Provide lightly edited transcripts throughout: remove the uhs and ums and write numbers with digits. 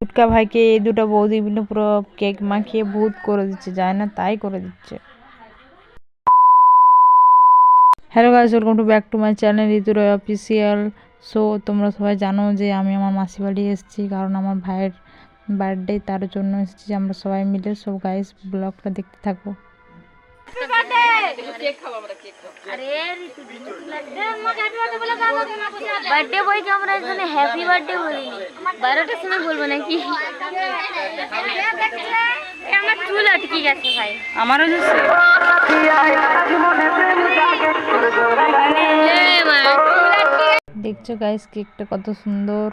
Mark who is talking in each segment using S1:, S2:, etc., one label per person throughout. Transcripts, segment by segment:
S1: ফুটকা ভাইকে এই দুটো বৌদি মিলে পুরো কেক মাখিয়ে ভূত করে দিচ্ছে, যায় না তাই করে দিচ্ছে। Hello guys, welcome to back to my channel Ritu Roy official. So তোমরা সবাই জানো যে আমি আমার মাসি বাড়ি এসেছি, কারণ আমার ভাইয়ের বার্থডে, তার জন্য এসেছি আমরা সবাই মিলে। সো গাইস, ব্লগটা দেখতে থাকো।
S2: বার্থডে বইকে আমরা এখানে হ্যাপি বার্থডে বলিনি, 12টার সময় বলবো নাকি? আমার চুল আটকে গেছে ভাই,
S1: আমারও দেখছো গাইস কেকটা কত সুন্দর,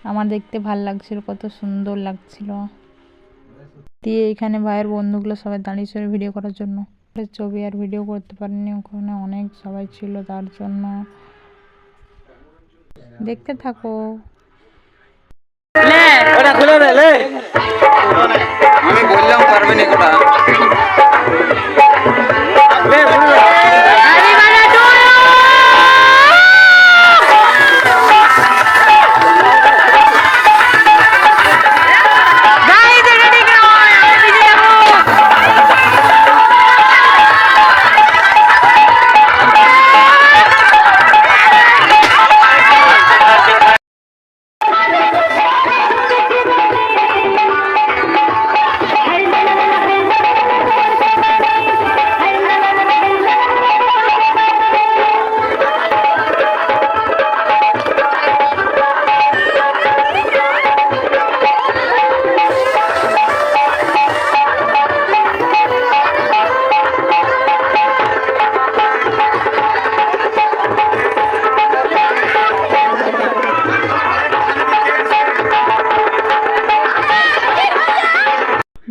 S1: আমার দেখতে ভাল লাগছিল, কত সুন্দর লাগছিল। দিয়ে এখানে ভাইয়ের বন্ধুগুলো সবাই দাঁড়িয়ে ছিল ভিডিও করার জন্য। ছবি আর ভিডিও করতে পারিনি, ওখানে অনেক সবাই ছিল, তার জন্য দেখতে থাকো।
S3: আমি বললাম পারবে না কোটা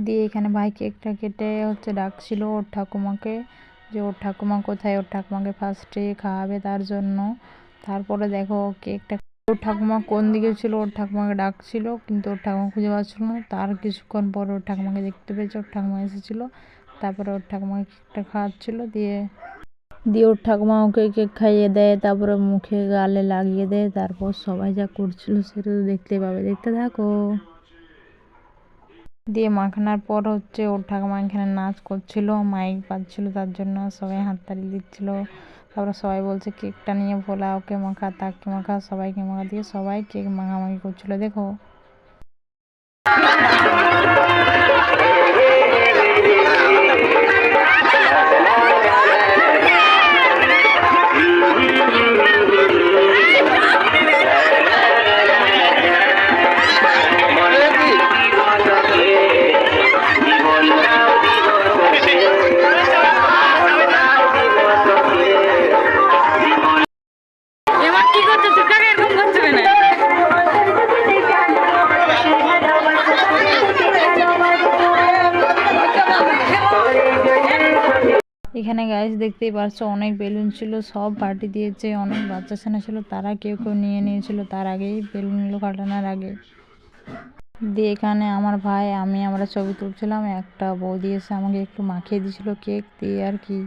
S1: দিয়ে এখানে ভাই কেকটা কেটে হচ্ছে ডাকছিল ওর ঠাকুমাকে, যে ওর ঠাকুমা কোথায়, ওর ঠাকুমাকে ফার্স্টে খাওয়াবে তার জন্য। তারপরে দেখো কেকটা, ওর ঠাকুমা কোন দিকে ছিল, ওর ঠাকুমাকে ডাকছিল কিন্তু ওর ঠাকুমা খুঁজে পাচ্ছিল না। তার কিছুক্ষণ পর ওর ঠাকুমাকে দেখতে পেয়েছে, ওর ঠাকুমা এসেছিলো, তারপরে ওর ঠাকুমাকে কেকটা খাওয়াচ্ছিল। দিয়ে ওর ঠাকুমা ওকে কেক খাইয়ে দেয়, তারপরে মুখে গালে লাগিয়ে দেয়। তারপর সবাই যা করছিল সেটা তো দেখতে পাবে, দেখতে থাকো। দিয়ে মাখানোর পর হচ্ছে ওর ঠাকুমা এখানে নাচ করছিল, মাইক বাজছিল, তার জন্য সবাই হাততালি দিচ্ছিল। তারপরে সবাই বলছে কেকটা নিয়ে ভোলা ওকে মাখা, তাকে মাখা, সবাইকে মাখা, দিয়ে সবাই কেক মাখামাখি করছিল, দেখো। এখানে গাইস দেখতেই পারছো অনেক বেলুন ছিল, সব পার্টি দিয়েছে, অনেক বাচ্চা ছেলে ছিল, তারা কেউ কেউ নিয়ে নিয়েছিল তার আগেই, বেলুনগুলো ফাটানোর আগে। দিয়ে এখানে আমার ভাই আমরা ছবি তুলছিলাম, একটা বৌদি এসে আমাকে একটু মাখিয়ে দিয়েছিল কেক দিয়ে আর কি।